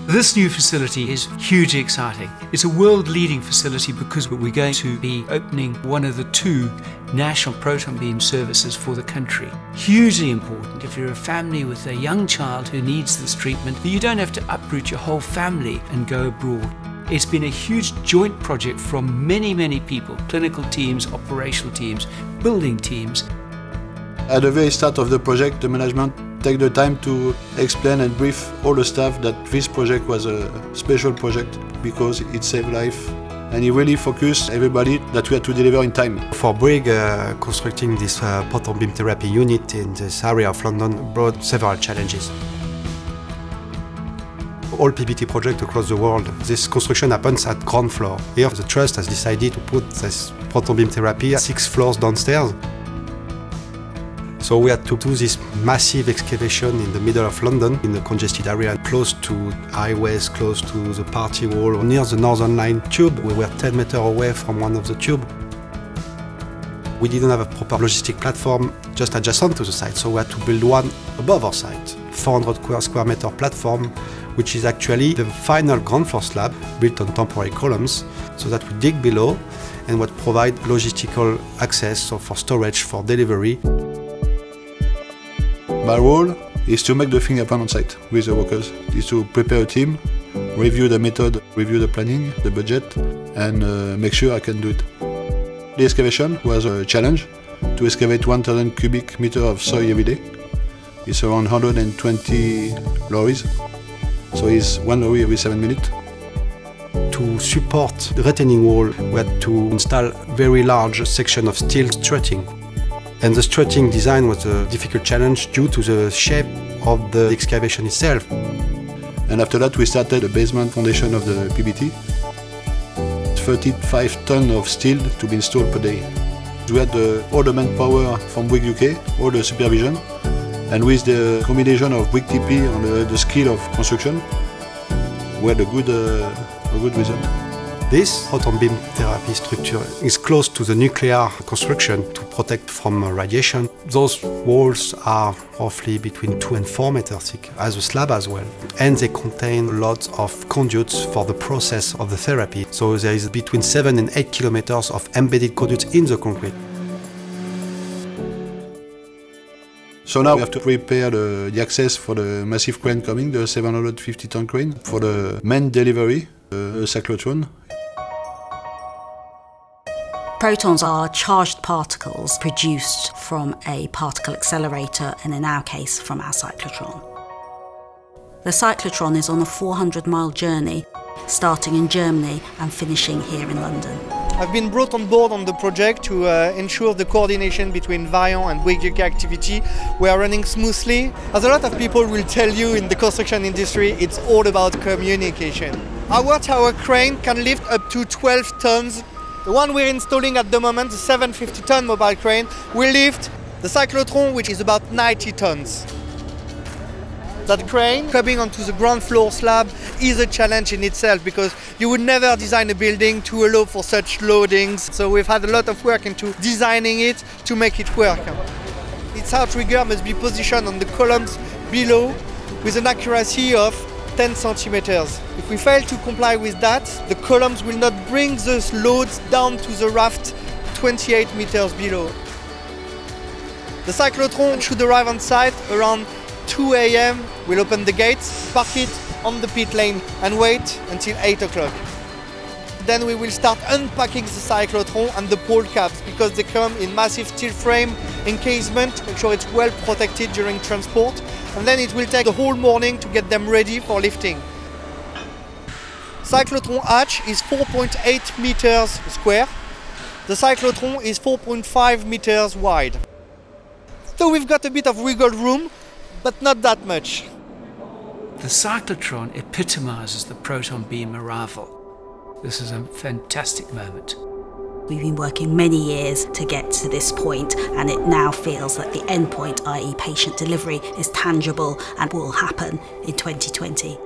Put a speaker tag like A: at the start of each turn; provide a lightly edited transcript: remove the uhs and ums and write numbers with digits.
A: This new facility is hugely exciting. It's a world-leading facility because we're going to be opening one of the 2 national proton beam services for the country. Hugely important if you're a family with a young child who needs this treatment, that you don't have to uproot your whole family and go abroad. It's been a huge joint project from many, many people, clinical teams, operational teams, building teams.
B: At the very start of the project, the management take the time to explain and brief all the staff that this project was a special project because it saved life, and he really focused everybody that we had to deliver in time.
C: For Bouygues, constructing this proton beam therapy unit in this area of London brought several challenges. All PBT projects across the world, this construction happens at ground floor. Here the trust has decided to put this proton beam therapy 6 floors downstairs. So we had to do this massive excavation in the middle of London, in the congested area, close to highways, close to the party wall, near the Northern Line tube. We were 10 meters away from one of the tubes. We didn't have a proper logistic platform just adjacent to the site, so we had to build one above our site. 400 square meter platform, which is actually the final ground floor slab built on temporary columns, so that we dig below and would provide logistical access, so for storage, for delivery.
B: My role is to make the thing happen on site with the workers. Is to prepare a team, review the method, review the planning, the budget, and make sure I can do it. The excavation was a challenge to excavate 1,000 cubic meters of soil every day. It's around 120 lorries, so it's 1 lorry every 7 minutes.
C: To support the retaining wall, we had to install very large section of steel strutting. And the strutting design was a difficult challenge due to the shape of the excavation itself.
B: And after that we started the basement foundation of the PBT. 35 tons of steel to be installed per day. We had all the manpower from Bouygues UK, all the supervision, and with the combination of Bouygues TP and the skill of construction, we had a good result.
C: This proton beam therapy structure is close to the nuclear construction to protect from radiation. Those walls are roughly between 2 and 4 meters thick, as a slab as well. And they contain lots of conduits for the process of the therapy. So there is between 7 and 8 kilometers of embedded conduits in the concrete.
B: So now we have to prepare the access for the massive crane coming, the 750-ton crane, for the main delivery, the cyclotron.
D: Protons are charged particles produced from a particle accelerator, and in our case, from our cyclotron. The cyclotron is on a 400-mile journey, starting in Germany and finishing here in London.
E: I've been brought on board on the project to ensure the coordination between Vaillant and Bouygues UK activity. We are running smoothly. As a lot of people will tell you in the construction industry, it's all about communication. Our tower crane can lift up to 12 tons. The one we're installing at the moment, the 750-ton mobile crane, will lift the cyclotron, which is about 90 tons. That crane coming onto the ground floor slab is a challenge in itself, because you would never design a building to allow for such loadings. So we've had a lot of work into designing it to make it work. Its outrigger must be positioned on the columns below with an accuracy of 10 centimeters. If we fail to comply with that, the columns will not bring those loads down to the raft 28 meters below. The cyclotron should arrive on site around 2 AM. We'll open the gates, park it on the pit lane and wait until 8 o'clock. Then we will start unpacking the cyclotron and the pole caps, because they come in massive steel frame encasement, make sure it's well protected during transport. And then it will take the whole morning to get them ready for lifting. Cyclotron hatch is 4.8 meters square. The cyclotron is 4.5 meters wide. So we've got a bit of wiggle room, but not that much.
A: The cyclotron epitomizes the proton beam arrival. This is a fantastic moment.
D: We've been working many years to get to this point, and it now feels that the end point, i.e. patient delivery, is tangible and will happen in 2020.